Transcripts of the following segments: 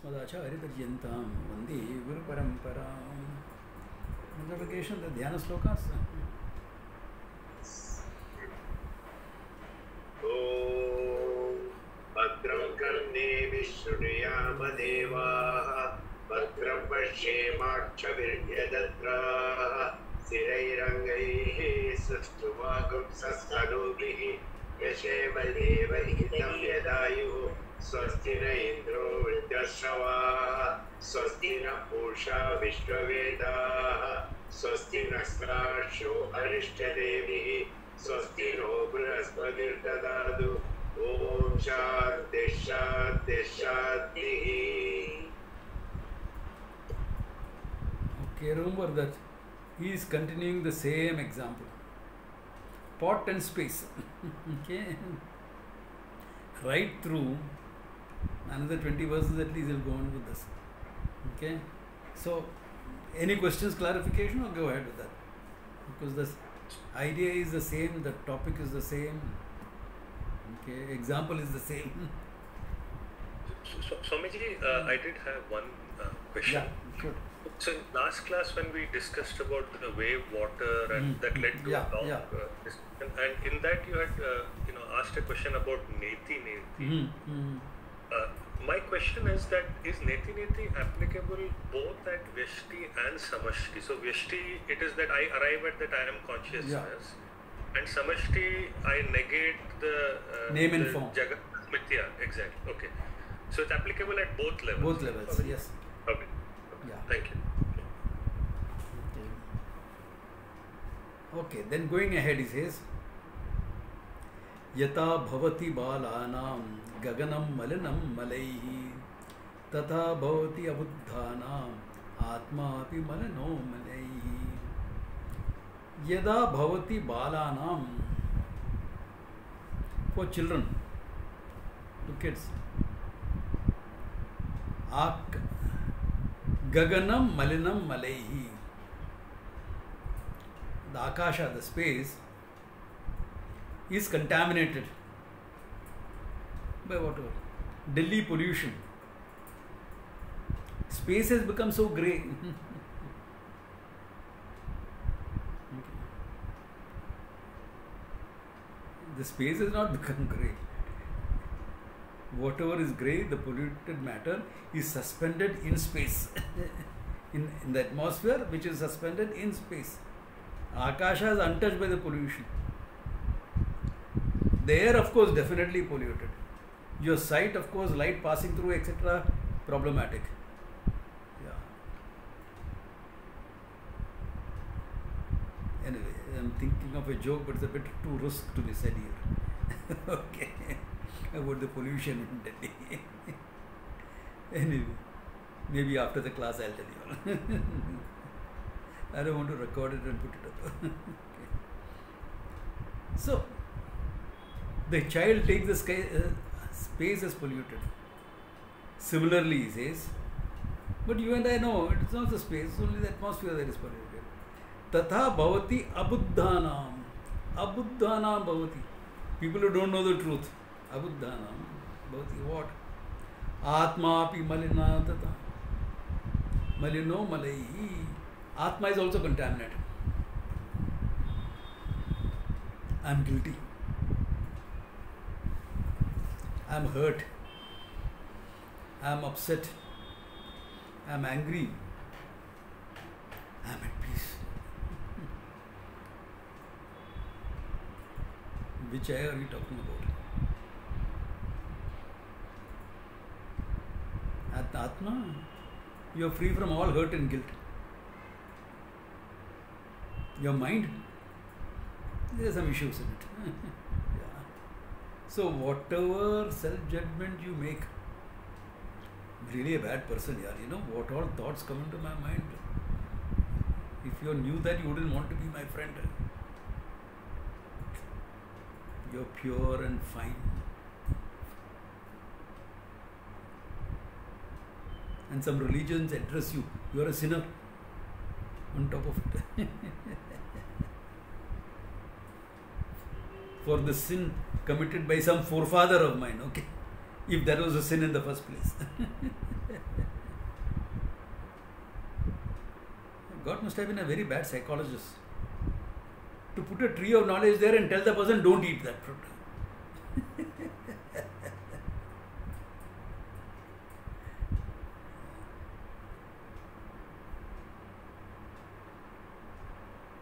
Madacharyaparyantam Vande Guru Paramparam. Multiplication, the Dhyana slokas. Om Bhadram Karne Vishnuyama Deva Bhadram Pashyemakshaviryadatraha Sirairangai Sastuvagam Sastanubhi Yasheva Deva Hitam Yadayu Swastina Indro Vidyashrava Swastina Pusha Vishwaveda Swastina Srasho Arishtadevi Swasti no Brahaspatirdadadu Om Shanti Shanti Shanti. Okay, remember that he is continuing the same example. Pot and space. Okay. Right through another 20 verses at least he'll go on with this. Okay. So, any questions, clarification, or go ahead with that? Because this idea is the same, the topic is the same, okay, example is the same. Swamiji, I did have one question. Yeah, sure. So in last class when we discussed about the wave water and that led to a long discussion, and in that you had asked a question about neti. My question is that is neti applicable both at Vyashti and Samashti? So Vyashti, it is that I arrive at that I am consciousness, and Samashti, I negate the name and form. Jagat Mithya, exactly. Okay. So it's applicable at both levels. Both levels, okay. Yes. Okay. Yeah. Thank you. Okay, then going ahead he says, Yata bhavati balanam gaganam malinam malaihi tatha bhavati abuddhanam atma api malano malaihi. Yada bhavati balanam, for children, to kids, gaganam malinam malaihi. The Akasha, the space, is contaminated by whatever. Delhi pollution. Space has become so grey. The space has not become grey. Whatever is grey, the polluted matter, is suspended in space. in the atmosphere, which is suspended in space. Akasha is untouched by the pollution. The air, of course, definitely polluted. Your sight, of course, light passing through, etc., problematic. Yeah. Anyway, I'm thinking of a joke, but it's a bit too risk to be said here. Okay. About the pollution in Delhi. Anyway, maybe after the class I'll tell you. I don't want to record it and put it up. Okay. So, the child takes the space as polluted. Similarly, he says, but you and I know it's not the space, it's only the atmosphere that is polluted. Tatha bhavati abuddhanam. Abuddhanam bhavati. People who don't know the truth. Abuddhanam bhavati. What? Atma api malina tatha. Malino malaihi. Atma is also contaminated. I am guilty. I am hurt. I am upset. I am angry. I am at peace. Which eye are you talking about? At Atma, you are free from all hurt and guilt. Your mind, there are some issues in it. Yeah. So whatever self-judgment you make, I'm really a bad person, yaar. You know what all thoughts come into my mind. If you knew that, you wouldn't want to be my friend. You're pure and fine. And some religions address you. You are a sinner. On top of it. For the sin committed by some forefather of mine, okay? If that was a sin in the first place. God must have been a very bad psychologist to put a tree of knowledge there and tell the person, don't eat that fruit.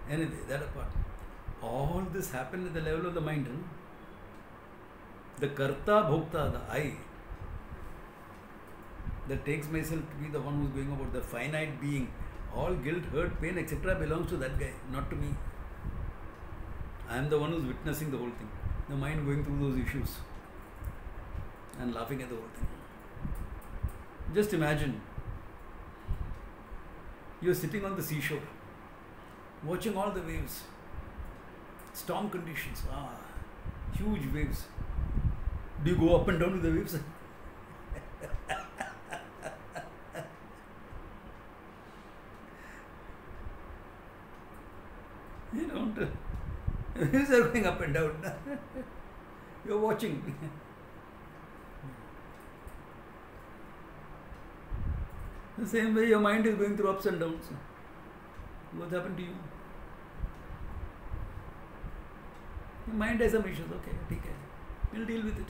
Anyway, that apart. All this happened at the level of the mind. The karta bhokta, the I, that takes myself to be the one who's going about the finite being. All guilt, hurt, pain, etc. belongs to that guy, not to me. I am the one who's witnessing the whole thing. The mind going through those issues and laughing at the whole thing. Just imagine, you're sitting on the seashore, watching all the waves, storm conditions, huge waves. Do you go up and down with the waves? You don't. Waves are going up and down. You're watching. The same way your mind is going through ups and downs. What's happened to you? Your mind has some issues. Okay, we'll deal with it.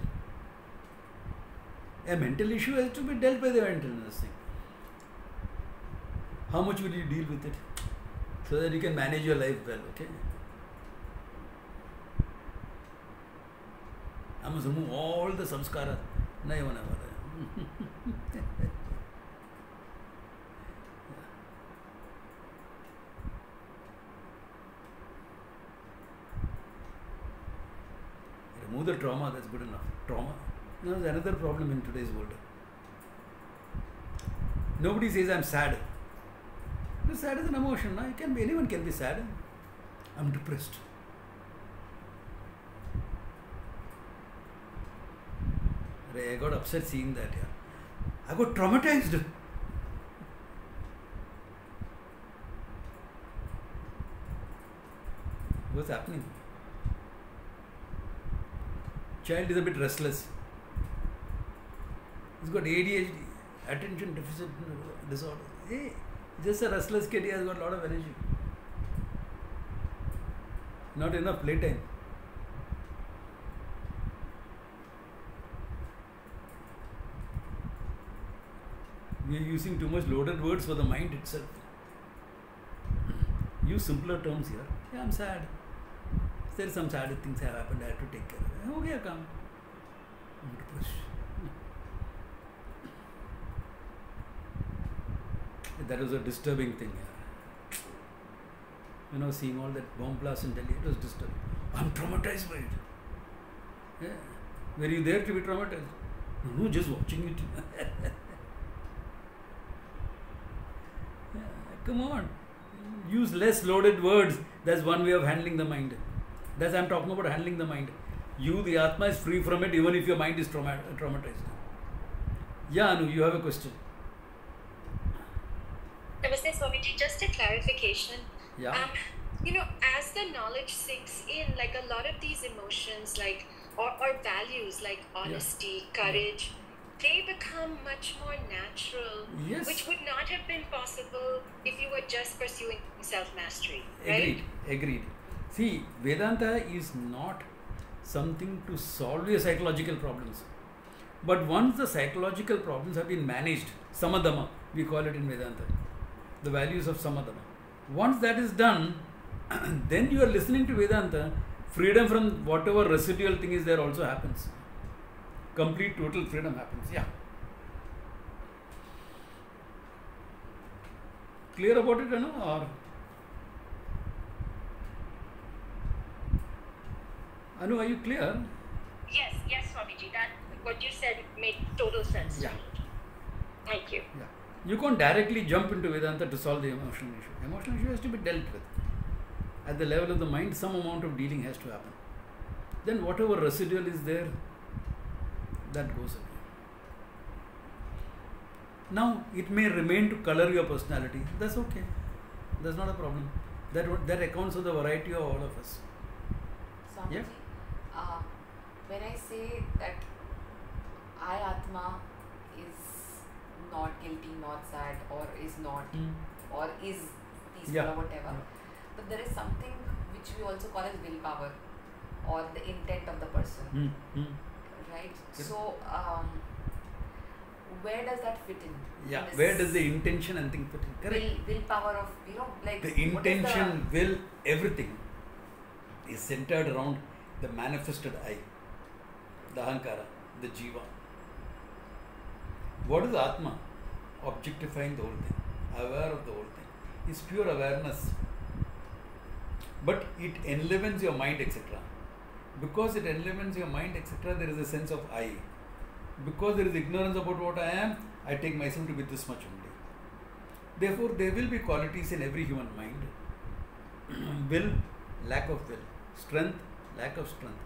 A mental issue has to be dealt by the mental thing. How much will you deal with it? So that you can manage your life well, okay? I must remove all the samskara. Nahi hona wala. Remove the trauma, that's good enough. Trauma. There's another problem in today's world. Nobody says I'm sad. Sad is an emotion. No? Anyone can be sad. I'm depressed. I got upset seeing that. I got traumatized. What's happening? Child is a bit restless. He's got ADHD, attention deficit disorder. Hey, just a restless kid, he has got a lot of energy. Not enough playtime. We are using too much loaded words for the mind itself. Use simpler terms here. Yeah, I'm sad. There are some sad things have happened, I have to take care of it. Okay, come. I'm depressed. That was a disturbing thing. Seeing all that bomb blast in Delhi, it was disturbing. I'm traumatized by it. Yeah. Were you there to be traumatized? No, just watching it. Yeah, come on. Use less loaded words. That's one way of handling the mind. That's I'm talking about handling the mind. You, the Atma, is free from it even if your mind is traumatized. Yeah, Anu, you have a question. Namaste, Swamiji. Just a clarification. Yeah. As the knowledge sinks in, like a lot of these emotions, like or values like honesty, courage, they become much more natural, which would not have been possible if you were just pursuing self-mastery, right? Agreed. See, Vedanta is not something to solve your psychological problems. But once the psychological problems have been managed, samadhama, we call it in Vedanta, the values of samadhama. Once that is done, then you are listening to Vedanta, freedom from whatever residual thing is there also happens. Complete total freedom happens. Yeah. Clear about it, or Anu, are you clear? Yes, Swamiji. That what you said made total sense. Yeah. Thank you. Yeah. You can't directly jump into Vedanta to solve the emotional issue. Emotional issue has to be dealt with. At the level of the mind, some amount of dealing has to happen. Then whatever residual is there, that goes away. Now, it may remain to color your personality. That's okay. That's not a problem. That accounts for the variety of all of us. Swamiji, Yeah? When I say that I Atma is not guilty, not sad, or is not, or is peaceful or whatever. But there is something which we also call as willpower, or the intent of the person. Right? So, where does that fit in? Yeah, where does the intention and thing fit in? Correct. Willpower of, like... The intention, will, everything is centered around the manifested I, the Ahankara, the Jiva. What is Atma? Objectifying the whole thing, aware of the whole thing. It's pure awareness. But it enlivens your mind, etc. Because it enlivens your mind, etc., there is a sense of I. Because there is ignorance about what I am, I take myself to be this much only. Therefore, there will be qualities in every human mind. Will, lack of will. Strength, lack of strength.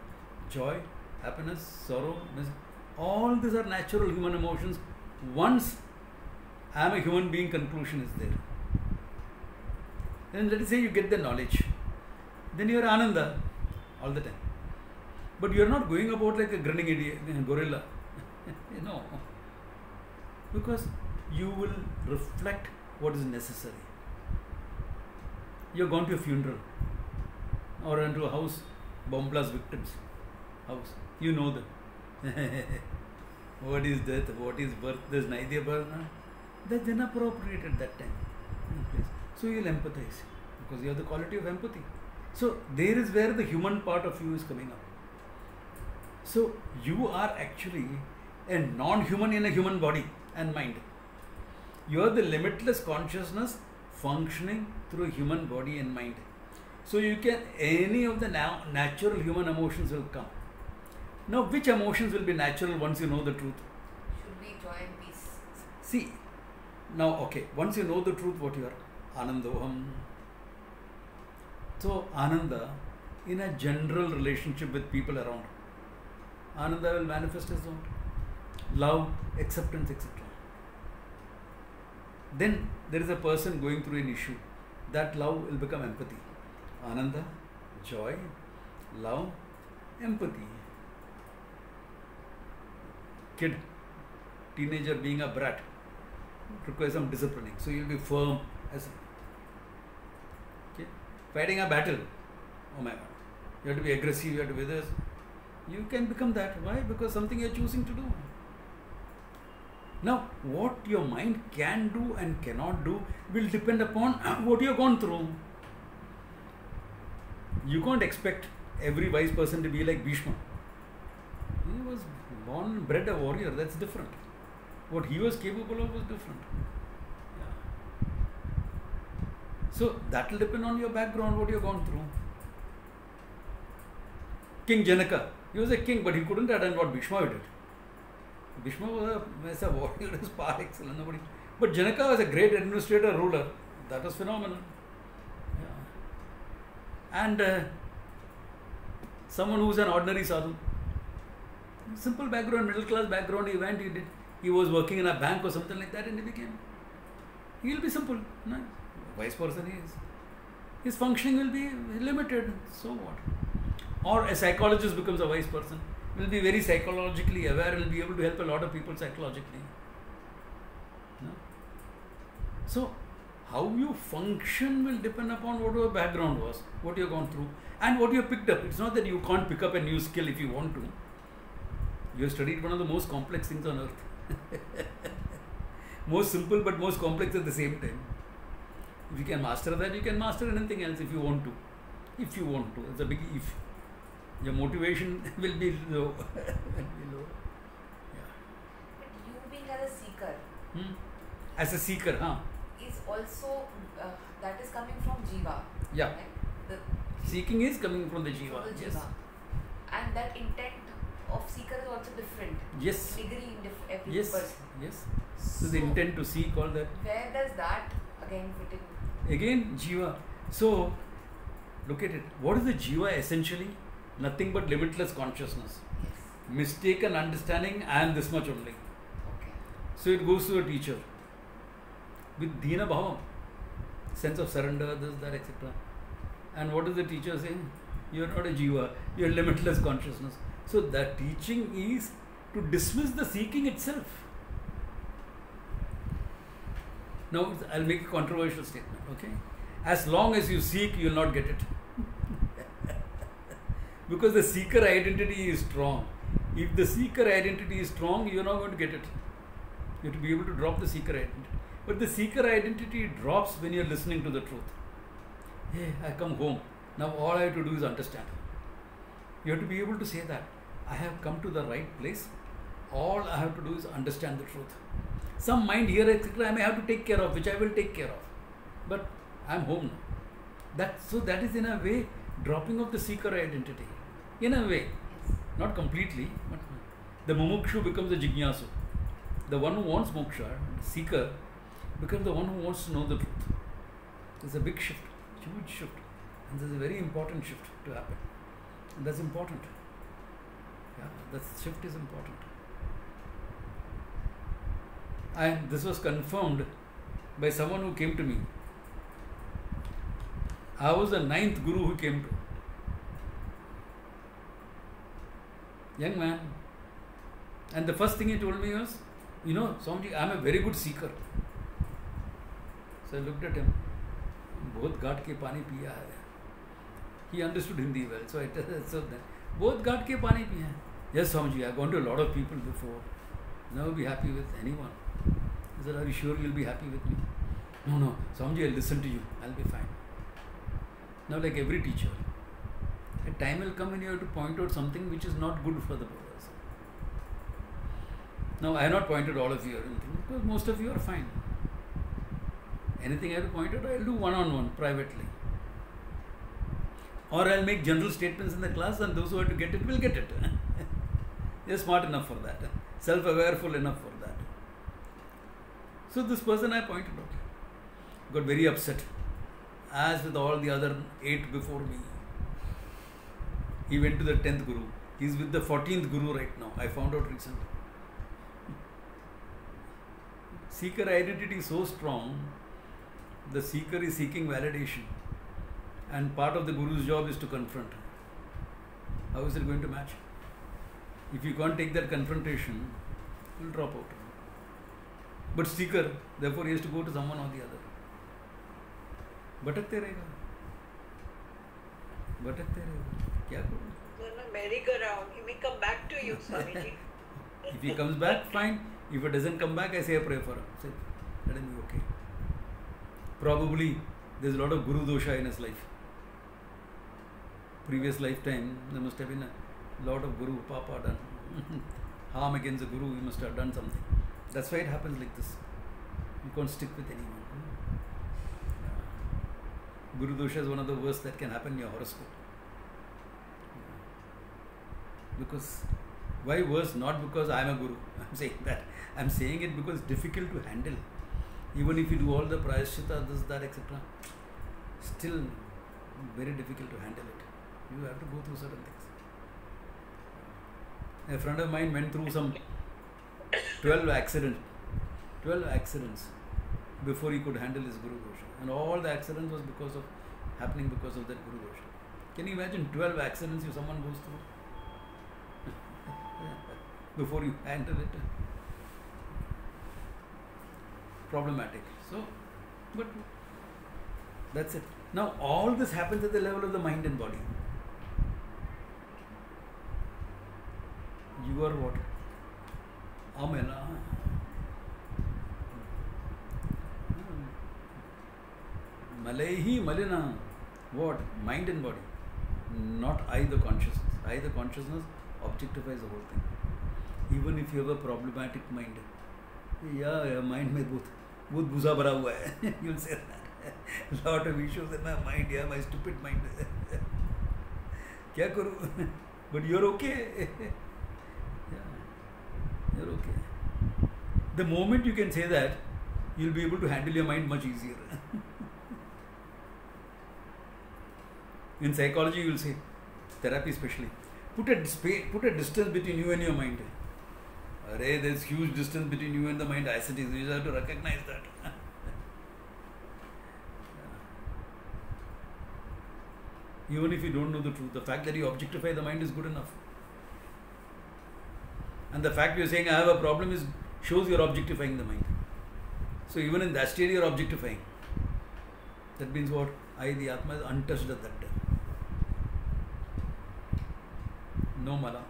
Joy, happiness, sorrow, misery. All these are natural human emotions. Once I am a human being, conclusion is there. Then let us say you get the knowledge. Then you are Ananda all the time. But you are not going about like a grinning idiot, gorilla. No. Because you will reflect what is necessary. You have gone to a funeral or into a house, bomb blast victims house. You know them. What is death? What is birth? There's neither birth. That's inappropriate at that time. So you will empathize because you have the quality of empathy. So there is where the human part of you is coming up. So you are actually a non-human in a human body and mind. You are the limitless consciousness functioning through a human body and mind. So you can, any of the natural human emotions will come. Now which emotions will be natural once you know the truth? Should be joy and peace. See, now okay, once you know the truth, what you are? Anandoham. So Ananda, in a general relationship with people around, Ananda will manifest as own. Love, acceptance, etc. Then there is a person going through an issue. That love will become empathy. Ananda, joy, love, empathy. Kid, teenager being a brat requires some disciplining. So you will be firm as okay. Fighting a battle. Oh my God. You have to be aggressive, you have to be this. You can become that. Why? Because something you are choosing to do. Now, what your mind can do and cannot do will depend upon what you have gone through. You can't expect every wise person to be like Bhishma. He was born, bred a warrior. That's different. What he was capable of was different. Yeah. So, that will depend on your background, what you have gone through. King Janaka. He was a king, but he couldn't have done what Bhishma did. Bhishma was a warrior, was par excellence. Nobody. But Janaka was a great administrator, ruler. That was phenomenal. Yeah. And someone who was an ordinary sadhu. Simple background, middle class background, he was working in a bank or something like that and he became. He will be simple. No? Wise person he is. His functioning will be limited. So what? Or a psychologist becomes a wise person. Will be very psychologically aware, will be able to help a lot of people psychologically. No? So, how you function will depend upon what your background was, what you have gone through, and what you have picked up. It's not that you can't pick up a new skill if you want to. You have studied one of the most complex things on earth. Most simple but most complex at the same time. If you can master that, you can master anything else if you want to. If you want to. It's a big if. Your motivation will be low. Yeah. But you being as a seeker. As a seeker, huh? Is also, that is coming from Jiva. Yeah. Right? Seeking is coming from the Jiva. From the Jiva. Yes. And that intent of seeker is also different. Yes. Degree in every yes. person. Yes. So the intent to seek, all that. Where does that again fit in? Again, Jiva. So, look at it. What is the Jiva essentially? Nothing but limitless consciousness. Yes. Mistaken understanding, I am this much only. Okay. So it goes to a teacher with Dina Bhavam, sense of surrender, this, that, etc. And what is the teacher saying? You are not a Jiva, you are limitless consciousness. So the teaching is to dismiss the seeking itself. Now, I'll make a controversial statement, okay? As long as you seek, you will not get it. Because the seeker identity is strong. If the seeker identity is strong, you're not going to get it. You have to be able to drop the seeker identity. But the seeker identity drops when you're listening to the truth. Hey, I come home. Now all I have to do is understand. You have to be able to say that. I have come to the right place. All I have to do is understand the truth. Some mind here, etc., I may have to take care of, which I will take care of. But I'm home now. So that is in a way dropping of the seeker identity. In a way. Not completely, but the mumukshu becomes a jignasu. The one who wants moksha, the seeker, becomes the one who wants to know the truth. There's a big shift, huge shift. And there's a very important shift to happen. And that's important. Yeah, that shift is important. And this was confirmed by someone who came to me. I was the 9th guru who came to. Young man. And the first thing he told me was, you know, Swamiji, I am a very good seeker. So I looked at him. Both ghat ke pani piya hai. He understood Hindi well. So I said, both ghat ke pani piya hai. Yes, Swamiji, I have gone to a lot of people before. Never be happy with anyone. I said, are you sure you'll be happy with me? No, Swamiji, I'll listen to you. I'll be fine. Now, like every teacher, a time will come when you have to point out something which is not good for the brothers. Now, I have not pointed all of you or anything because most of you are fine. Anything I have to point out, I will do one-on-one, privately. Or I will make general statements in the class and those who have to get it will get it. They are smart enough for that. Self-awareful enough for that. So this person I pointed out got very upset, as with all the other 8 before me. He went to the 10th Guru. He is with the 14th Guru right now. I found out recently. Seeker identity is so strong. The seeker is seeking validation. And part of the Guru's job is to confront. How is it going to match? If you can't take that confrontation, you will drop out. But seeker, therefore he has to go to someone or the other. भटकते रहेगा. क्या करूँ? Merry-go-round. He may come back to you, Swamiji. If he comes back, fine. If it doesn't come back, I say I pray for him. Say, let him be okay. Probably there's a lot of guru dosha in his life. Previous lifetime, there must have been a lot of guru papa done. Harm against the guru, he must have done something. That's why it happens like this. You can't stick with anyone. Guru dosha is one of the worst that can happen in your horoscope. Because, why worse? Not because I am a guru. I'm saying that. I'm saying it because it's difficult to handle. Even if you do all the prayaschitta, this, that, etc. Still, very difficult to handle it. You have to go through certain things. A friend of mine went through some 12 accidents before he could handle his guru dosha. And all the accidents was happening because of that guru dosha. Can you imagine 12 accidents someone goes through before you handle it? Problematic. So, but that's it. Now all this happens at the level of the mind and body. You are what? Amela. Malehi Malina. What? Mind and body. Not I the consciousness. I the consciousness objectifies the whole thing. Even if you have a problematic mind. Yeah, mind mein बहुत भूसा भरा हुआ है. You'll say that. Lot of issues in my mind. Yeah, my stupid mind. क्या करूँ? But you're okay. You're okay. The moment you can say that, you'll be able to handle your mind much easier. In psychology, you'll say, therapy especially, put a distance between you and your mind. Array, there's huge distance between you and the mind. I said, you just have to recognize that. Even if you don't know the truth, the fact that you objectify the mind is good enough. And the fact you're saying I have a problem shows you're objectifying the mind. So even in that state you are objectifying. That means what? I, the Atma, is untouched at that time. No mala.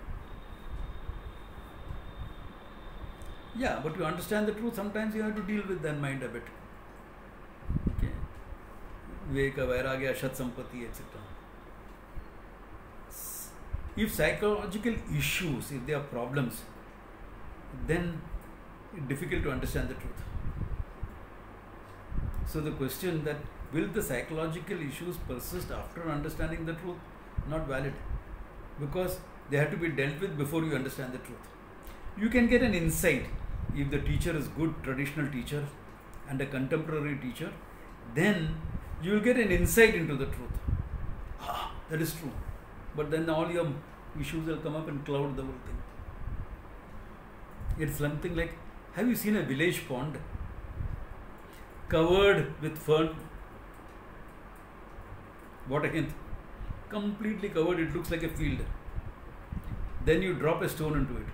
Yeah, but to understand the truth, sometimes you have to deal with that mind a bit. Okay. Viveka, Vairagya, Shat Sampati, etc. If psychological issues, if there are problems, then it's difficult to understand the truth. So the question that will the psychological issues persist after understanding the truth? Not valid. Because they have to be dealt with before you understand the truth. You can get an insight if the teacher is good traditional teacher and a contemporary teacher, then you will get an insight into the truth. Ah, that is true. But then all your issues will come up and cloud the whole thing. It's something like, have you seen a village pond covered with fern? What a hint. Completely covered, it looks like a field. Then you drop a stone into it.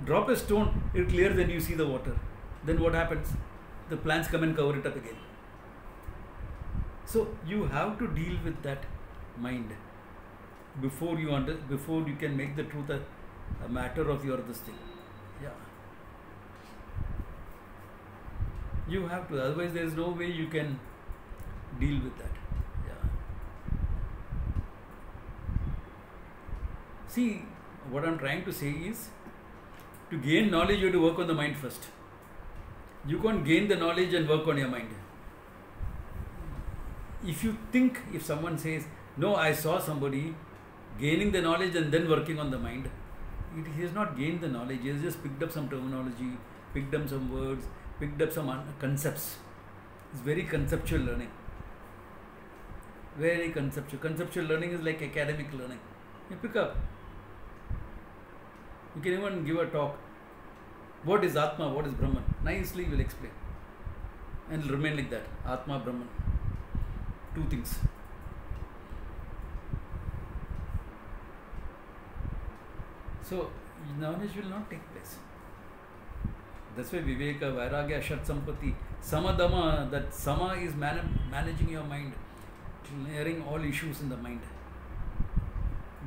Drop a stone, it clears and you see the water. Then what happens? The plants come and cover it up again. So you have to deal with that mind before you can make the truth a matter of your this thing. Yeah. You have to, otherwise there is no way you can deal with that. Yeah. See, what I'm trying to say is, to gain knowledge you have to work on the mind first. You can't gain the knowledge and work on your mind. If someone says, no, I saw somebody gaining the knowledge and then working on the mind, he has not gained the knowledge, he has just picked up some terminology, picked up some words, picked up some concepts. It's very conceptual learning. Very conceptual. Conceptual learning is like academic learning. You pick up. You can even give a talk. What is Atma? What is Brahman? Nicely you will explain. And it will remain like that. Atma, Brahman. Two things. So, knowledge will not take place. That's why Viveka, Vairagya, Shat Sampati, Samadama, that Sama is managing your mind, clearing all issues in the mind.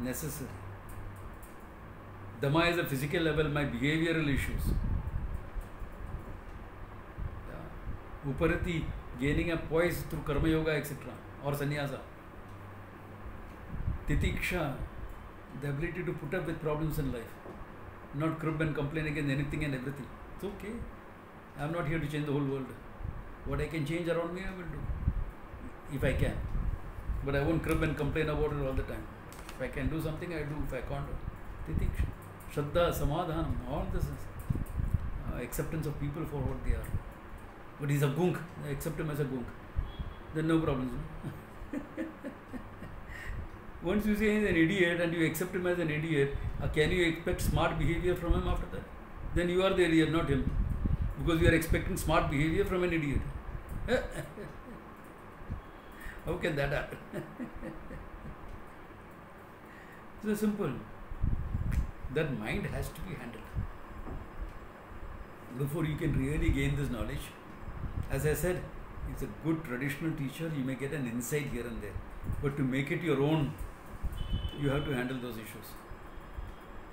Necessary. Dhamma is a physical level, my behavioral issues. Yeah. Uparati, gaining a poise through Karma Yoga, etc. or Sannyasa. Titiksha, the ability to put up with problems in life. Not crib and complain against anything and everything. It's okay. I am not here to change the whole world. What I can change around me, I will do. If I can. But I won't crib and complain about it all the time. If I can do something, I do. If I can't, Titiksha. Shraddha, Samadhanam, all this is acceptance of people for what they are. But he's a gunk, I accept him as a gunk. Then no problems. Once you say he's an idiot and you accept him as an idiot, can you expect smart behavior from him after that? Then you are the idiot, not him. Because you are expecting smart behavior from an idiot. How can that happen? It's so simple. That mind has to be handled. Before you can really gain this knowledge, as I said, it's a good traditional teacher, you may get an insight here and there. But to make it your own, you have to handle those issues.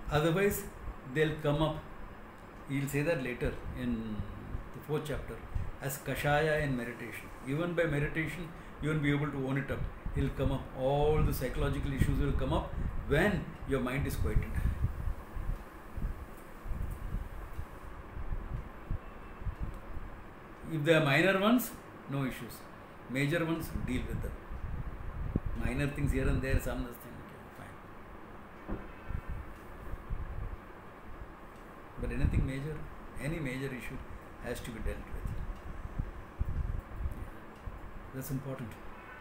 Otherwise, they'll come up. He'll say that later in the 4th chapter, as Kashaya in meditation. Even by meditation, you won't be able to own it up. It'll come up. All the psychological issues will come up when your mind is quieted. If they are minor ones, no issues. Major ones, deal with them. Minor things here and there, some thing, okay, fine. But anything major, any major issue has to be dealt with. That's important.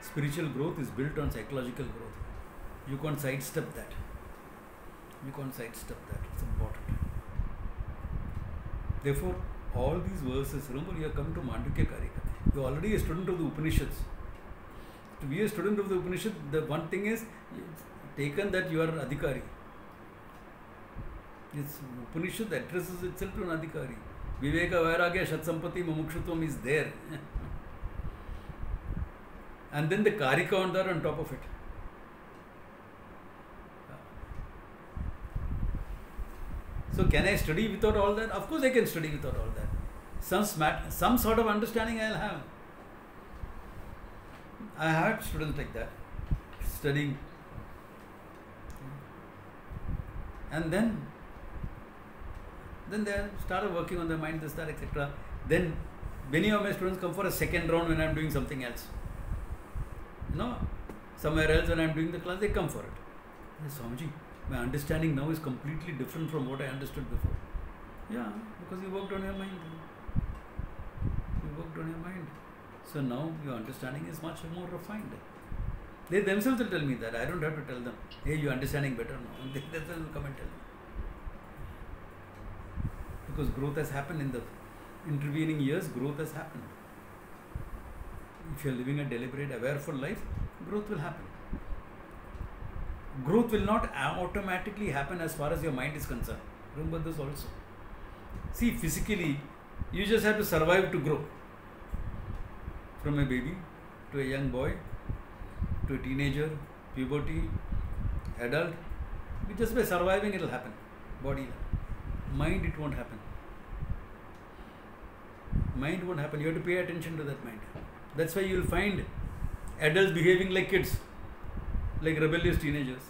Spiritual growth is built on psychological growth. You can't sidestep that. You can't sidestep that. It's important. Therefore, all these verses, remember you have come to Mandukya Karika. You are already a student of the Upanishads. To be a student of the Upanishad, the one thing is taken that you are Adhikari. This Upanishad addresses itself to an Adhikari. Viveka, Vairagya, Shatsampati, Mumukshutvam is there. And then the Karika on there on top of it. So can I study without all that? Of course I can study without all that. Some sort of understanding I'll have. I had students like that, studying. And then they started working on their mind, this, that, etc. Then many of my students come for a second round when I am doing something else. Somewhere else when I am doing the class, they come for it. Swamiji, my understanding now is completely different from what I understood before. Yeah, because you worked on your mind. You worked on your mind. So now your understanding is much more refined. They themselves will tell me that. I don't have to tell them, hey, your understanding better now. They themselves will come and tell me. Because growth has happened in the intervening years, growth has happened. If you are living a deliberate, awareful life, growth will happen. Growth will not automatically happen as far as your mind is concerned. Remember this also. See, physically, you just have to survive to grow. From a baby to a young boy, to a teenager, puberty, adult, just by surviving it will happen. Body, mind, it won't happen. Mind won't happen. You have to pay attention to that mind. That's why you will find adults behaving like kids, like rebellious teenagers.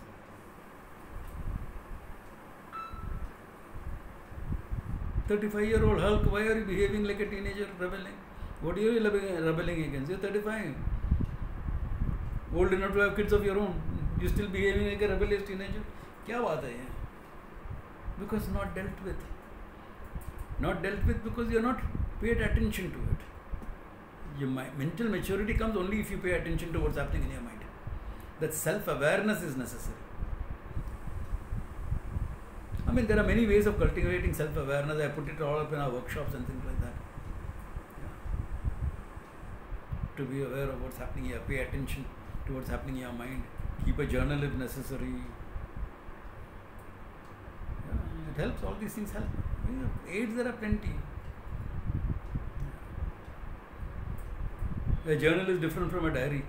"35-year-old Hulk, why are you behaving like a teenager, rebelling? What are you rebelling against? You're 35. Old enough to have kids of your own. You're still behaving like a rebellious teenager. Kya baat hai ye? Because not dealt with. Not dealt with because you're not paid attention to it. Your mental maturity comes only if you pay attention to what's happening in your mind. That self-awareness is necessary. I mean, there are many ways of cultivating self-awareness. I put it all up in our workshops and things like that. To be aware of what's happening here, pay attention to what's happening in your mind. Keep a journal if necessary. It helps. All these things help. Aids there are plenty. A journal is different from a diary.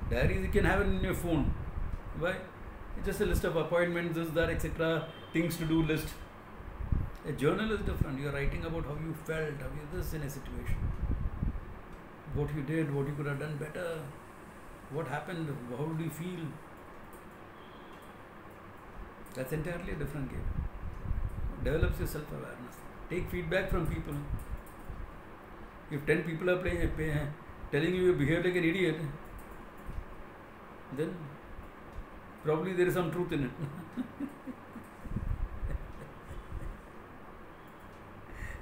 Diaries you can have it in your phone. Why? It's just a list of appointments, this, that, etc. Things to do list. A journal is different. You are writing about how you felt, how you this in a situation. What you did, what you could have done better. What happened, how do you feel? That's entirely a different game. Develops your self-awareness. Take feedback from people. If 10 people are telling you behave like an idiot, then probably there is some truth in it.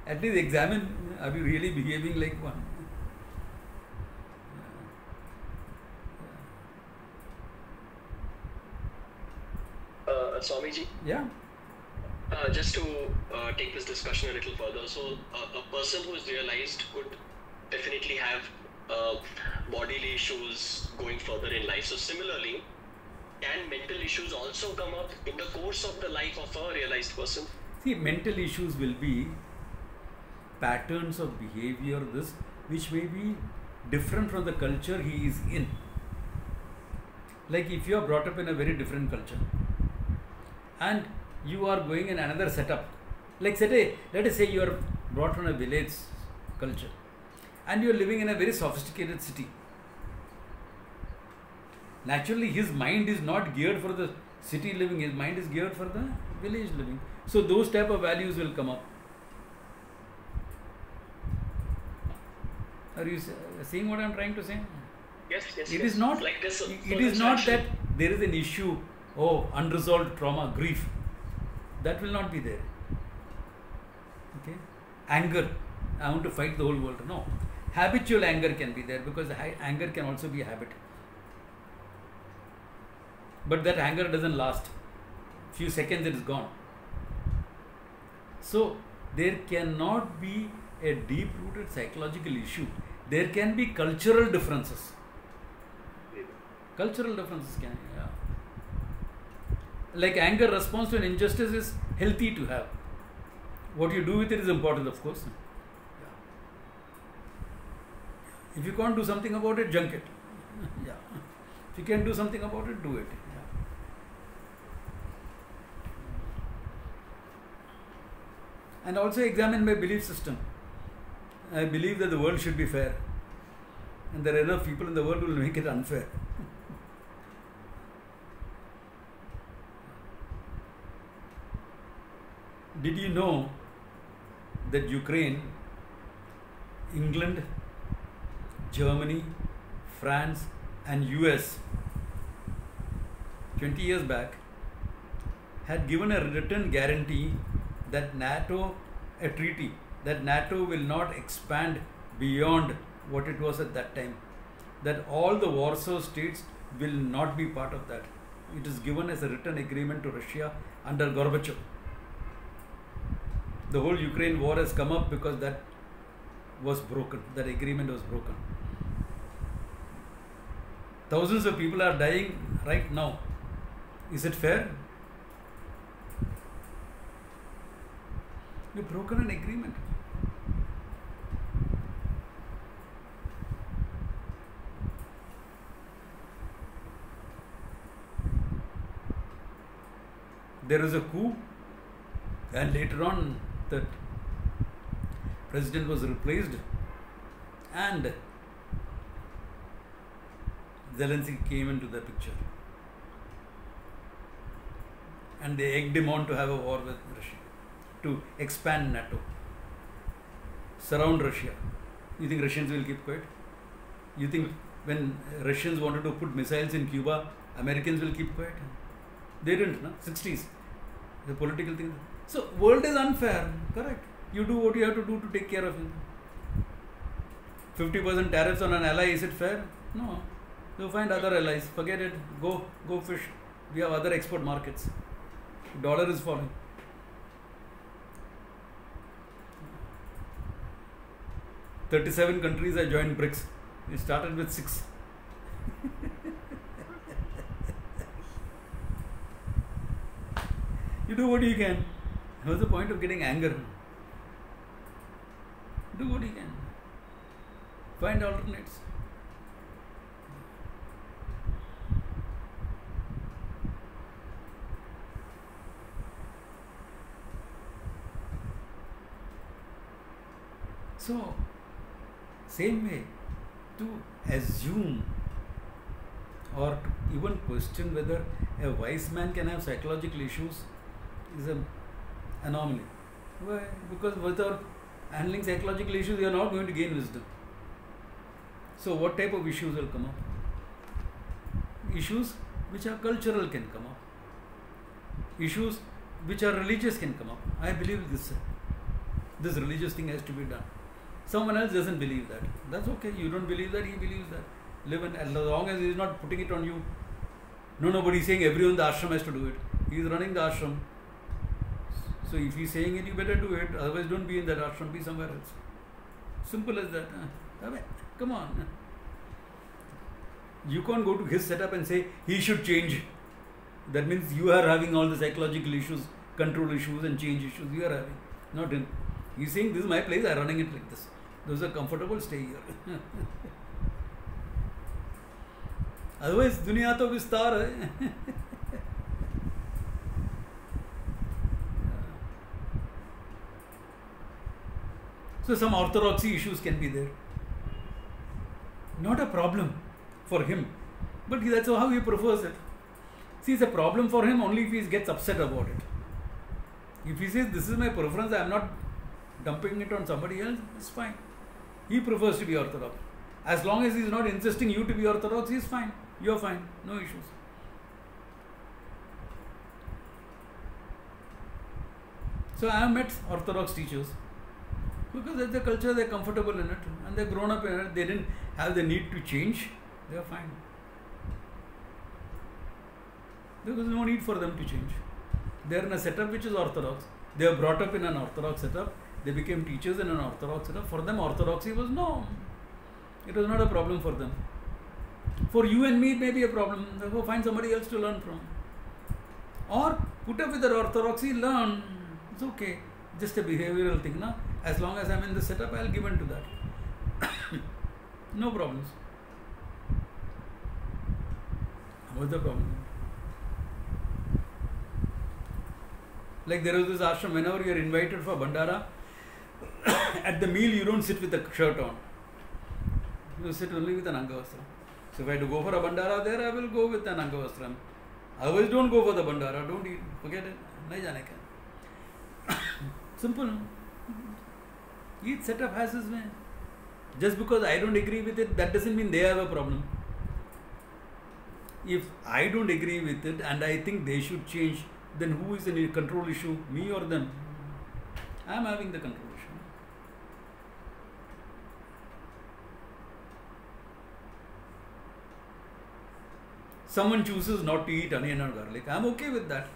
At least examine, are you really behaving like one? Swamiji? Yeah. Just to take this discussion a little further, so a person who is realized could definitely have bodily issues going further in life. So similarly, can mental issues also come up in the course of the life of a realized person? See, mental issues will be patterns of behavior, which may be different from the culture he is in. Like if you are brought up in a very different culture and you are going in another setup, like let us say you are brought from a village culture and you are living in a very sophisticated city. Naturally, his mind is not geared for the city living, his mind is geared for the village living. So those type of values will come up. Are you seeing what I am trying to say? Yes. It is not like this. It is not that there is an issue, unresolved trauma, grief. That will not be there. Okay? Anger. I want to fight the whole world. No. Habitual anger can be there because anger can also be a habit. But that anger doesn't last. Few seconds it is gone. So there cannot be a deep-rooted psychological issue. There can be cultural differences. Cultural differences can, yeah. Like anger response to an injustice is healthy to have. What you do with it is important, of course. Yeah. If you can't do something about it, junk it. Yeah. If you can do something about it, do it. Yeah. And also examine my belief system. I believe that the world should be fair. And there are enough people in the world who will make it unfair. Did you know that Ukraine, England, Germany, France and US 20 years back had given a written guarantee that a treaty that NATO will not expand beyond what it was at that time, that all the Warsaw states will not be part of that. It is given as a written agreement to Russia under Gorbachev. The whole Ukraine war has come up because that was broken, that agreement was broken. Thousands of people are dying right now. Is it fair? You've broken an agreement. There is a coup, and later on that president was replaced and Zelensky came into the picture and they egged him on to have a war with Russia, to expand NATO, surround Russia. You think Russians will keep quiet? You think when Russians wanted to put missiles in Cuba, Americans will keep quiet? They didn't, no? 60s. The political thing. So, world is unfair, correct. You do what you have to do to take care of it. 50% tariffs on an ally, is it fair? No. You find other allies, forget it, go fish. We have other export markets. Dollar is falling. "37 countries have joined BRICS. We started with 6. You do what you can. What's the point of getting anger? Do what you can. Find alternates. So, same way, to assume or to even question whether a wise man can have psychological issues is an anomaly. Why? Because without handling psychological issues, you are not going to gain wisdom. So, what type of issues will come up? Issues which are cultural can come up. Issues which are religious can come up. I believe this religious thing has to be done. Someone else doesn't believe that. That's okay. You don't believe that, he believes that. Live in, as long as he is not putting it on you. Nobody is saying everyone in the ashram has to do it. He is running the ashram. So if he is saying it, you better do it. Otherwise, don't be in that ashram, be somewhere else. Simple as that. Come on. You can't go to his setup and say he should change. That means you are having all the psychological issues, control issues and change issues. You are having, not him. He is saying, this is my place, I am running it like this. Those are comfortable, stay here. Otherwise, दुनिया तो विस्तार है. So some orthodoxy issues can be there. Not a problem for him, but that's how he prefers it. See, it's a problem for him only if he gets upset about it. If he says, this is my preference, I am not dumping it on somebody else, it's fine. He prefers to be orthodox. As long as he is not insisting you to be orthodox, he is fine. You are fine. No issues. So I have met orthodox teachers because that's the culture, they are comfortable in it and they are grown up in it. They didn't have the need to change. They are fine. There was no need for them to change. They are in a setup which is orthodox. They are brought up in an orthodox setup. They became teachers in an orthodox setup. For them, orthodoxy was no. It was not a problem for them. For you and me, it may be a problem. Therefore, find somebody else to learn from. Or put up with their orthodoxy, learn. It's okay. Just a behavioral thing, na? As long as I'm in the setup, I'll give in to that. No problems. What's the problem? Like there was this ashram, whenever you're invited for Bandara, at the meal you don't sit with a shirt on. You sit only with an Angavastram. So if I had to go for a Bandara there, I will go with an Angavastram. Otherwise don't go for the Bandara, don't eat, forget it. Nahi jane ka. Simple. Each setup has its way. Just because I don't agree with it, that doesn't mean they have a problem. If I don't agree with it and I think they should change, then who is in control issue, me or them? I am having the control issue. Someone chooses not to eat onion or garlic. I am okay with that.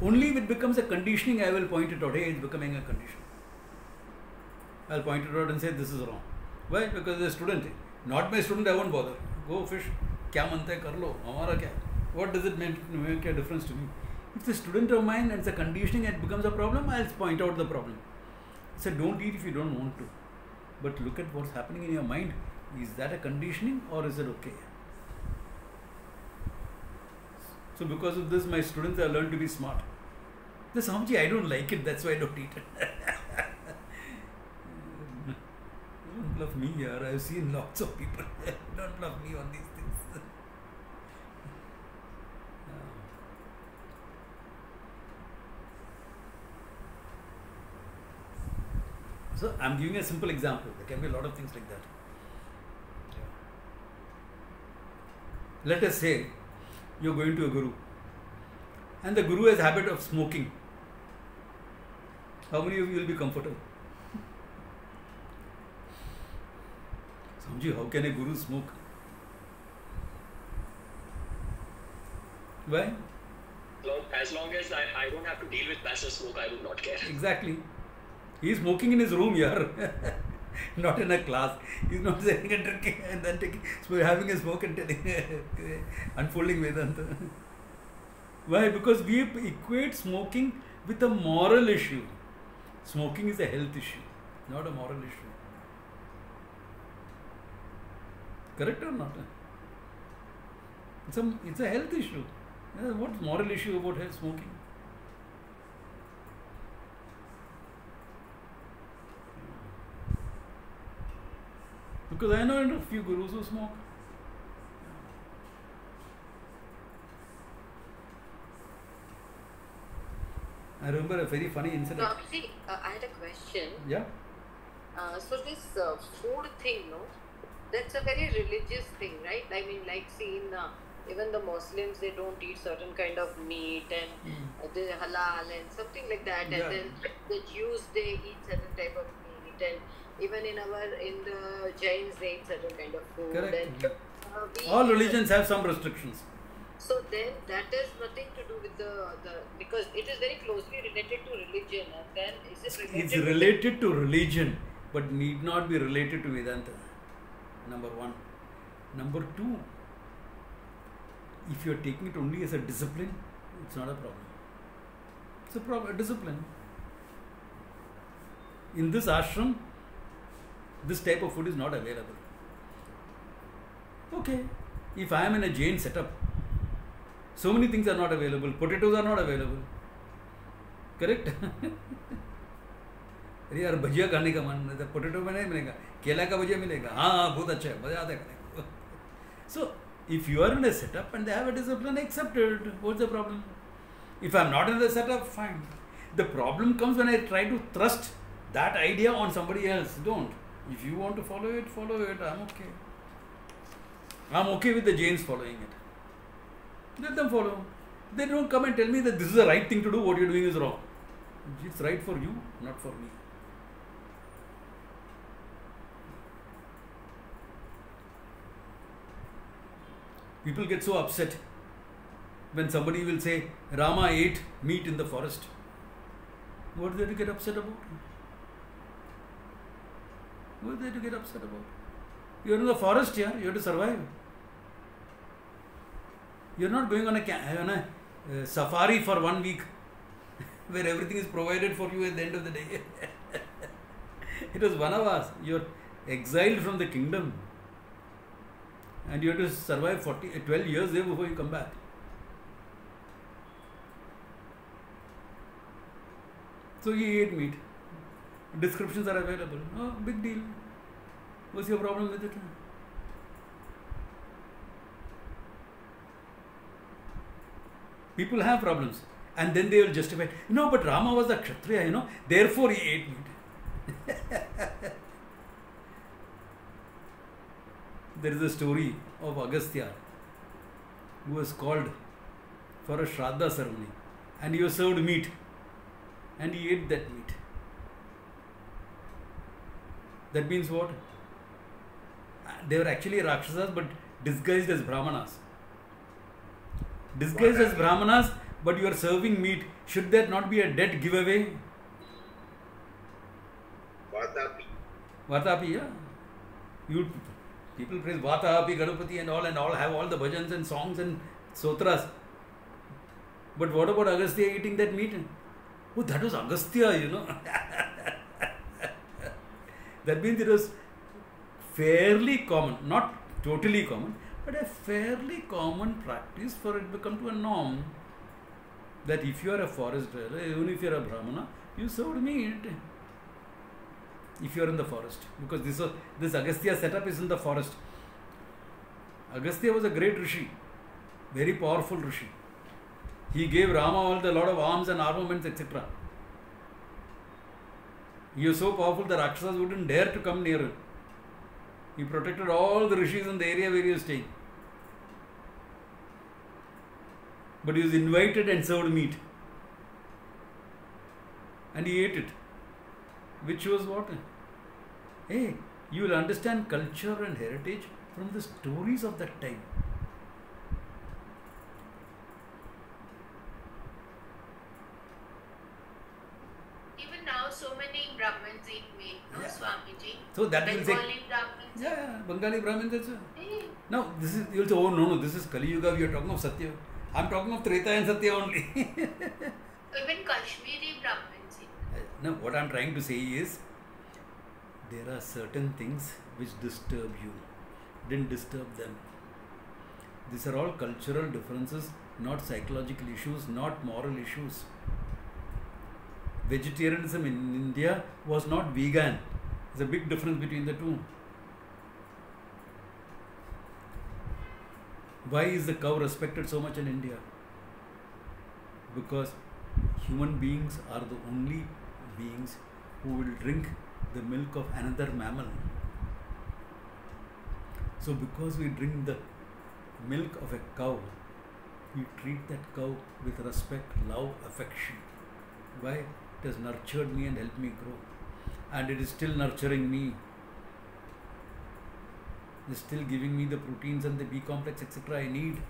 Only if it becomes a conditioning, I will point it out. Hey, it's becoming a condition. I will point it out and say this is wrong. Why? Because as a student, not my student, I won't bother. Go fish. Kya manta hai kar lo. Hamara kya? What does it make a difference to me? If it's a student of mine and it's a conditioning and it becomes a problem, I'll point out the problem. I said, don't eat if you don't want to. But look at what's happening in your mind. Is that a conditioning or is it okay? So because of this, my students have learned to be smart. The Swamiji, I don't like it, that's why I don't eat it. Don't bluff me here. I've seen lots of people. Don't bluff me on these things. So I'm giving a simple example. There can be a lot of things like that. Let us say you're going to a guru and the guru has a habit of smoking. How many of you will be comfortable? Swamiji, how can a guru smoke? Why? As long as I don't have to deal with passive smoke, I do not care. Exactly. He is smoking in his room here, not in a class. He is not sitting and drinking and then having a smoke and telling, unfolding Vedanta. Why? Because we equate smoking with a moral issue. Smoking is a health issue, not a moral issue. Correct or not? It's a health issue. What's moral issue about smoking? Because I know a few gurus who smoke. I remember a very funny incident. Swamiji, I had a question. Yeah. So this food thing, no? That's a very religious thing, right? I mean, like see in even the Muslims, they don't eat certain kind of meat and the halal and something like that. Yeah. And then the Jews, they eat certain type of meat, and even in the Jains, they eat certain kind of food. Correct. And, all religions have some restrictions. So then that has nothing to do with the because it is very closely related to religion, and then is it related? It's related to religion, but need not be related to Vedanta. Number one. Number two, if you are taking it only as a discipline, it's not a problem. It's a discipline. In this ashram, this type of food is not available. Okay, if I am in a Jain setup, so many things are not available. Potatoes are not available. Correct? अरे यार भजिया खाने का मन है, potato में नहीं मिलेगा, केला का भजिया मिलेगा. हाँ बहुत अच्छा है, मजा आता है खाने को. So if you are in a setup and they have a discipline, accept it. What's the problem? If I am not in the setup, fine. The problem comes when I try to thrust that idea on somebody else. Don't. If you want to follow it, follow it. I'm okay. I'm okay with the Jains following it. Let them follow. They don't come and tell me that this is the right thing to do, what you're doing is wrong. It's right for you, not for me. People get so upset when somebody will say, Rama ate meat in the forest. What are they to get upset about? What are they to get upset about? You're in the forest here, you have to survive. You're not going on a safari for 1 week. where everything is provided for you at the end of the day. It was Vanavas. You're exiled from the kingdom. And you have to survive 12 years there before you come back. So he ate meat. Descriptions are available. Oh, big deal. What's your problem with it? People have problems. And then they will justify, no, but Rama was a Kshatriya, therefore he ate meat. There is a story of Agastya who was called for a Shraddha ceremony and he was served meat and he ate that meat. That means what? They were actually Rakshasas but disguised as Brahmanas. Disguised as Brahmanas, but you are serving meat. Should that not be a dead giveaway? Vatapi. Vatapi, yeah. People praise Vatapi, Ganapati and all have all the bhajans and songs and sotras. But what about Agastya eating that meat? Oh, that was Agastya, That means it was fairly common, not totally common, but a fairly common practice for it to become to a norm that if you are a forest dweller, even if you are a Brahmana, you served meat. If you are in the forest, because this Agastya setup is in the forest. Agastya was a great Rishi, very powerful Rishi. He gave Rama a lot of arms and armaments, etc. He was so powerful that Rakshasas wouldn't dare to come near him. He protected all the rishis in the area where he was staying. But he was invited and served meat. And he ate it. Which was what? Hey, you will understand culture and heritage from the stories of that time. Even now, so many Brahmins eat meat, no, Swamiji? So that will say, Bengali Brahmins. yeah, Bengali Brahmins also. Hey. Now, this is, you'll say, oh no, this is Kali Yuga, we are talking of Satya. I am talking of Treta and Satya only. Even Kashmiri Brahmins eat. Now, what I am trying to say is, there are certain things which disturb you. Didn't disturb them. These are all cultural differences, not psychological issues, not moral issues. Vegetarianism in India was not vegan. There's a big difference between the two. Why is the cow respected so much in India? Because human beings are the only beings who will drink the milk of another mammal. So because we drink the milk of a cow, we treat that cow with respect, love, affection. Why? It has nurtured me and helped me grow. And it is still nurturing me. It is still giving me the proteins and the B complex, etc. I need.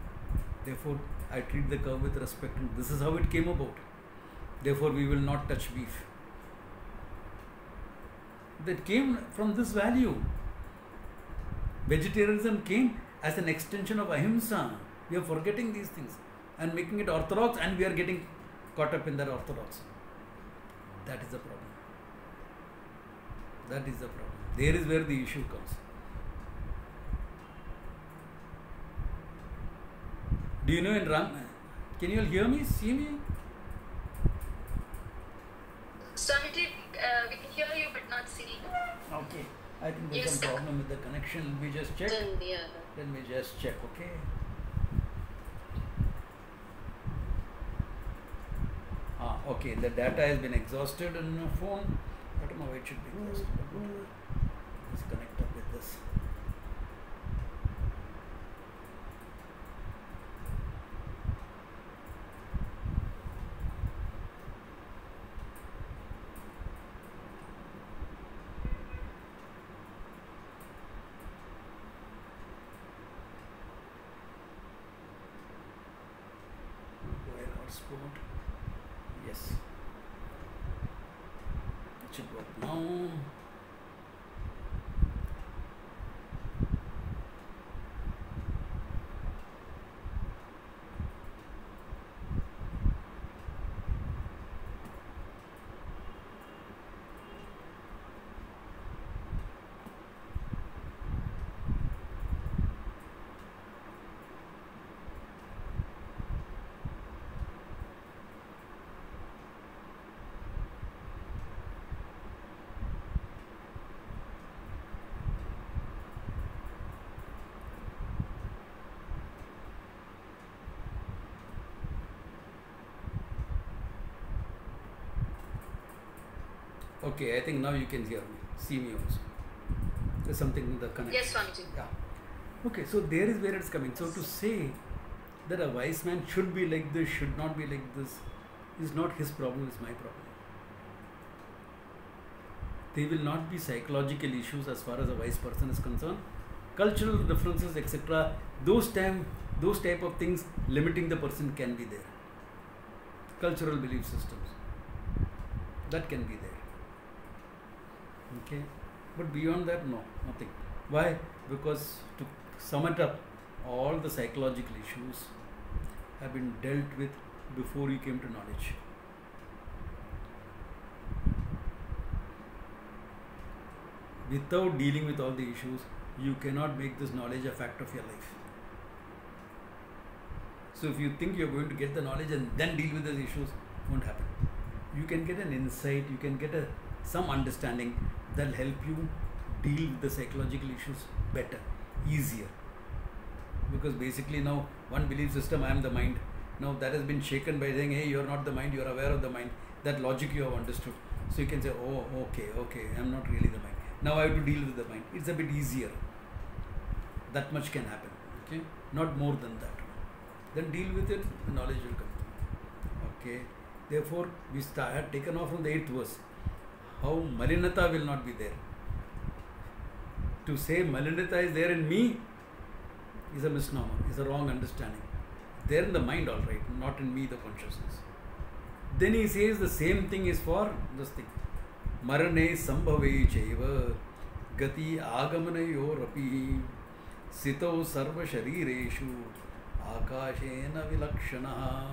Therefore, I treat the cow with respect. And this is how it came about. Therefore, we will not touch beef. That came from this value. Vegetarianism came as an extension of ahimsa. We are forgetting these things and making it orthodox, and we are getting caught up in that orthodoxy. That is the problem. That is the problem. There is where the issue comes. Do you know in Ram? Can you all hear me? See me? Swamiji, we can hear you but not see you. Okay. I think there's some problem with the connection. Let me just check. Let me just check, okay? Okay, the data has been exhausted on your phone. I don't know why it should be exhausted. Let's connect up with this. Hotspot. Yes. It should work now. Okay, I think now you can hear me, see me also. There's something in the connection. Yes, Swamiji. Yeah. Okay, so there is where it's coming. So to say that a wise man should be like this, should not be like this, is not his problem, it's my problem. They will not be psychological issues as far as a wise person is concerned. Cultural differences, etc. Those type of things limiting the person can be there. Cultural belief systems, that can be there. Okay, but beyond that, no, nothing. Why? Because to sum it up, all the psychological issues have been dealt with before you came to knowledge. Without dealing with all the issues, you cannot make this knowledge a fact of your life. So if you think you're going to get the knowledge and then deal with those issues, it won't happen. You can get an insight, you can get some understanding that will help you deal with the psychological issues better, easier. Because basically now one belief system, I am the mind. Now that has been shaken by saying, hey, you're not the mind, you're aware of the mind. That logic you have understood. So you can say, oh, okay, I'm not really the mind. Now I have to deal with the mind. It's a bit easier. That much can happen. Okay, not more than that. Then deal with it, the knowledge will come. Okay, therefore we had taken off from the 8th verse. How malinata will not be there. To say malinata is there in me is a misnomer, is a wrong understanding. There in the mind, all right, not in me, the consciousness. Then he says the same thing is for this thing. Marane sambhave chaiva gati agamanayorapi sito sarva sharireshu akashena vilakshanaha.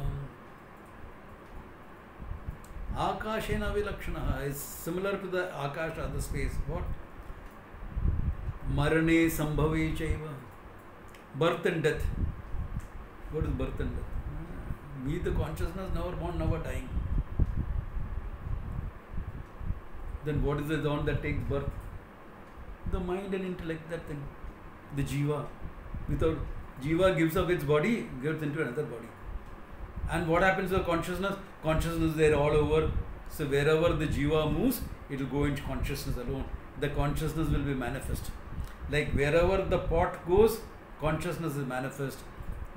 Akashena vilakshanaha is similar to the akasha, the space. What? Marane sambhave chaiva. Birth and death. What is birth and death? Me, the consciousness, never born, never dying. Then what is the one that takes birth? The mind and intellect, that thing. The jiva. Without jiva gives up its body, gets into another body. And what happens to the consciousness? Consciousness is there all over. So wherever the jiva moves, it will go into consciousness alone. The consciousness will be manifest. Like wherever the pot goes, consciousness is manifest.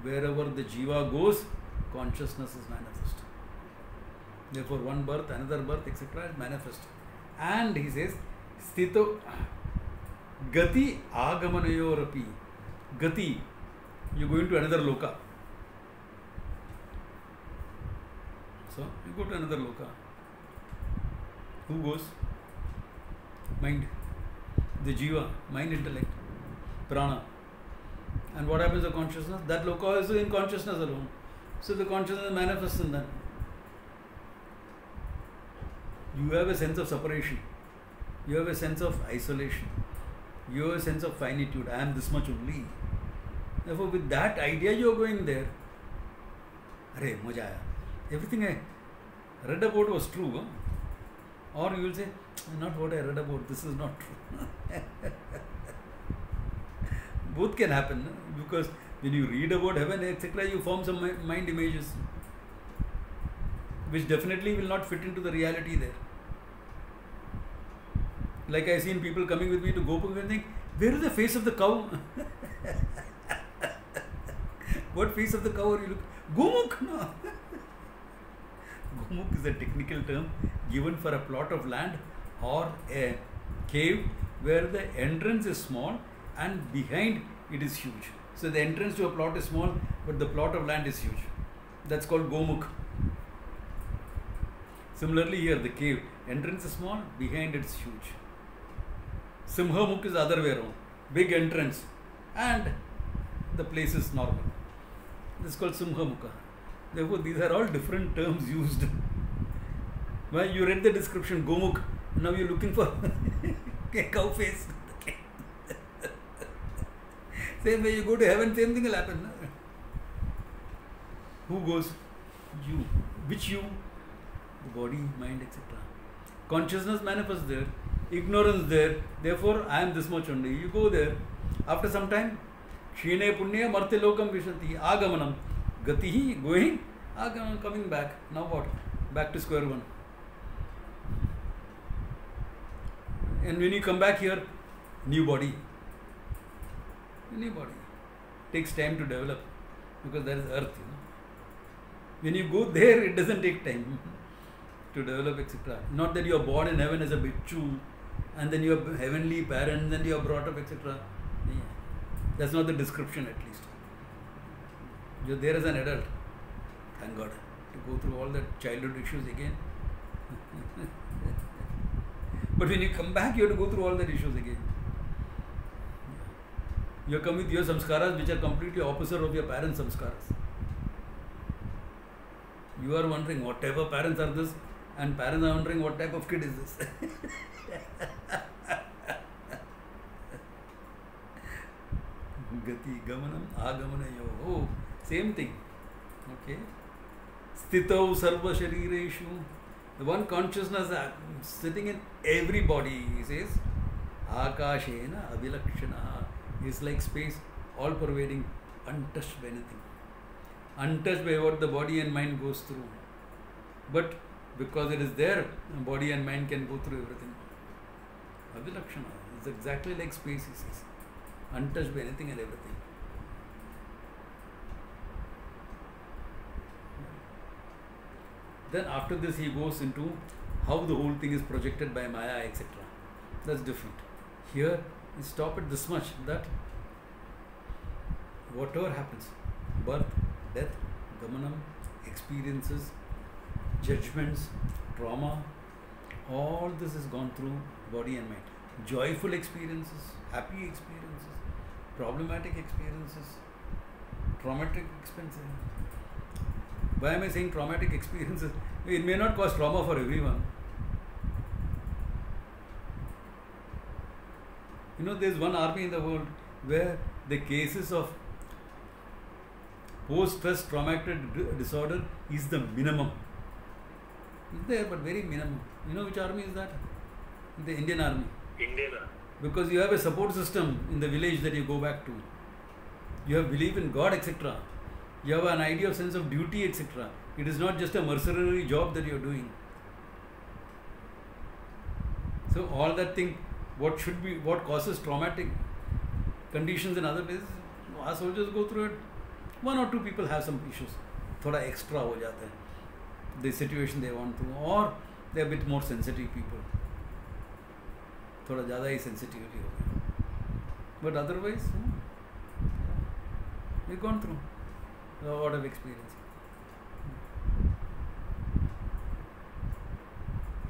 Wherever the jiva goes, consciousness is manifest. Therefore, one birth, another birth, etc. is manifest. And he says, Sthito Gati Agamanayorapi. Gati, you go into another loka. So, you go to another loka. Who goes? Mind. The jiva, mind, intellect, prana. And what happens to consciousness? That loka is in consciousness alone. So the consciousness manifests in that. You have a sense of separation. You have a sense of isolation. You have a sense of finitude. I am this much only. Therefore, with that idea, you are going there. Arey, maja aaya. Everything I read about was true. Huh? Or you will say, not what I read about, this is not true. Both can happen, because when you read about heaven, etc., you form some mind images which definitely will not fit into the reality there. Like I seen people coming with me to Gopal and think, where is the face of the cow? What face of the cow are you looking? Gomukh, no. Gomukh is a technical term given for a plot of land or a cave where the entrance is small and behind it is huge. So the entrance to a plot is small, but the plot of land is huge. That's called Gomukh. Similarly here, the cave, entrance is small, behind it is huge. Simhamukh is the other way around. Big entrance and the place is normal. This is called Simhamukha. Therefore, these are all different terms used. Well, you read the description, Gomukh, now you're looking for a cow face. Same way you go to heaven, same thing will happen. No? Who goes? You. Which you? The body, mind, etc. Consciousness manifests there. Ignorance there. Therefore, I am this much only. You go there. After some time, Kshine Punya Martya Lokam Vishanti. Agamanam. Gatihi, going. Agamanam, coming back. Now what? Back to square one. And when you come back here, new body. New body. Takes time to develop because there is earth, When you go there, it doesn't take time to develop, etc. Not that you are born in heaven as a bhikshu and then you have heavenly parents, then you are brought up, etc. That's not the description, at least. You're there as an adult. Thank God. To go through all the childhood issues again. But when you come back, you have to go through all the issues again. You come with your samskaras which are completely opposite of your parents' samskaras. You are wondering what type of parents are this, and parents are wondering what type of kid is this. Gati, gamanam, agamanayo. Oh, same thing. Okay. Stitau sarva sharireshu. The one consciousness sitting in every body, he says, akashena avilakshana, is like space, all pervading, untouched by anything. Untouched by what the body and mind goes through. But because it is there, body and mind can go through everything. Avilakshana is exactly like space, he says. Untouched by anything and everything. Then after this he goes into how the whole thing is projected by Maya, etc. That's different. Here we stop at this much, that whatever happens, birth, death, gamanam, experiences, judgments, trauma, all this is gone through body and mind. Joyful experiences, happy experiences, problematic experiences, traumatic experiences. Why am I saying traumatic experiences? It may not cause trauma for everyone. There is one army in the world where the cases of post-stress traumatic disorder is the minimum. It's there, but very minimum. You know which army is that? The Indian Army. Indian Army. Because you have a support system in the village that you go back to. You have belief in God, etc. You have an idea of sense of duty, etc. It is not just a mercenary job that you are doing. So all that thing, what causes traumatic conditions in other places, our soldiers go through it. One or two people have some issues. Thoda extra ho jata hai. The situation they want to, or they are a bit more sensitive people. Thoda zyada hi sensitivity ho gaya. But otherwise, we've gone through a lot of experience.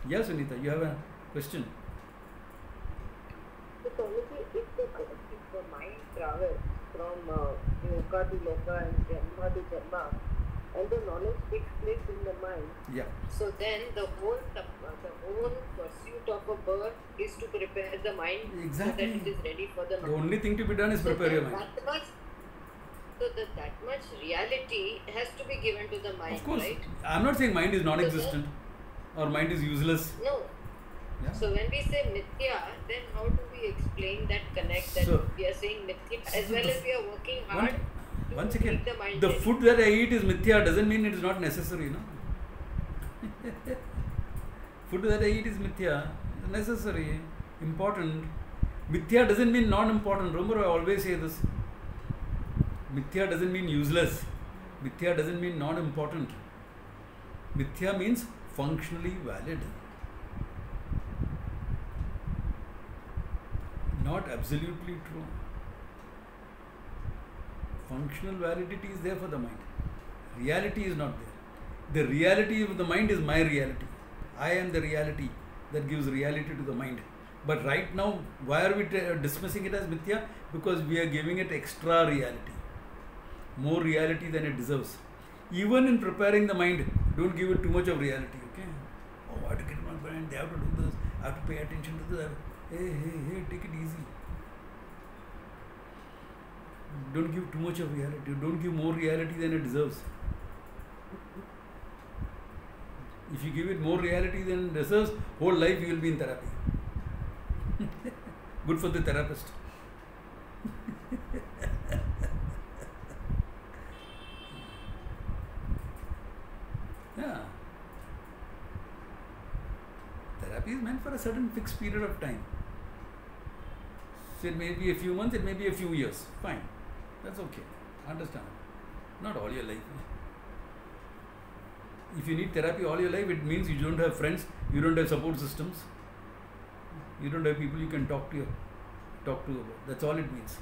Yes, Sunita, you have a question? So, Swamiji, if the mind travels from Loka to Loka and Janma to Janma, and the knowledge takes place in the mind, so then the whole pursuit of a birth is to prepare the mind so that it is ready for the knowledge. The only thing to be done is prepare your mind. That much reality has to be given to the mind, of course, right? I'm not saying mind is non-existent or mind is useless. No. Yeah. So when we say mithya, then how do we explain that connect that we are saying mithya as well as we are working hard once to again, make the mind the ready? food that I eat is mithya doesn't mean it is not necessary, no? Food that I eat is mithya, necessary, important. Mithya doesn't mean non-important. Remember, I always say this. Mithya doesn't mean useless. Mithya doesn't mean non-important. Mithya means functionally valid. Not absolutely true. Functional validity is there for the mind. Reality is not there. The reality of the mind is my reality. I am the reality that gives reality to the mind. But right now, why are we dismissing it as mithya? Because we are giving it extra reality. More reality than it deserves. Even in preparing the mind, don't give it too much of reality, okay? Oh, I have to get my mind, they have to do this, I have to pay attention to this. Hey, take it easy. Don't give too much of reality. Don't give more reality than it deserves. If you give it more reality than it deserves, whole life you will be in therapy. Good for the therapist. Yeah. Therapy is meant for a certain fixed period of time. So it may be a few months, it may be a few years. Fine. That's okay. Understand. Not all your life. If you need therapy all your life, it means you don't have friends, you don't have support systems, you don't have people you can talk to about. That's all it means.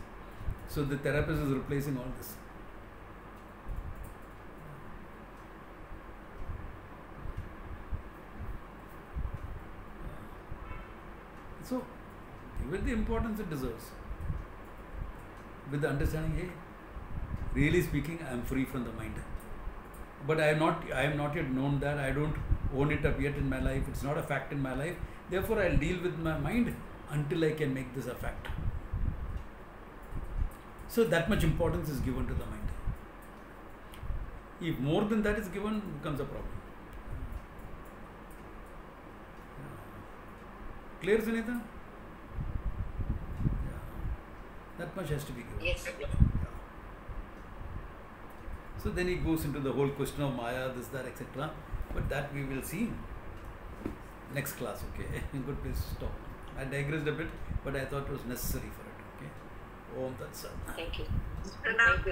So the therapist is replacing all this. So give it the importance it deserves. With the understanding, hey, really speaking, I am free from the mind. But I am not yet known that. I don't own it up yet in my life. It's not a fact in my life. Therefore, I'll deal with my mind until I can make this a fact. So that much importance is given to the mind. If more than that is given, it becomes a problem. Clear, Sunita? Yeah. That much has to be given. Yes. So then he goes into the whole question of Maya, this, that, etc. But that we will see next class, okay? Good place to stop. I digressed a bit, but I thought it was necessary for it, okay? Om Tat Sat. Thank you. Pranam.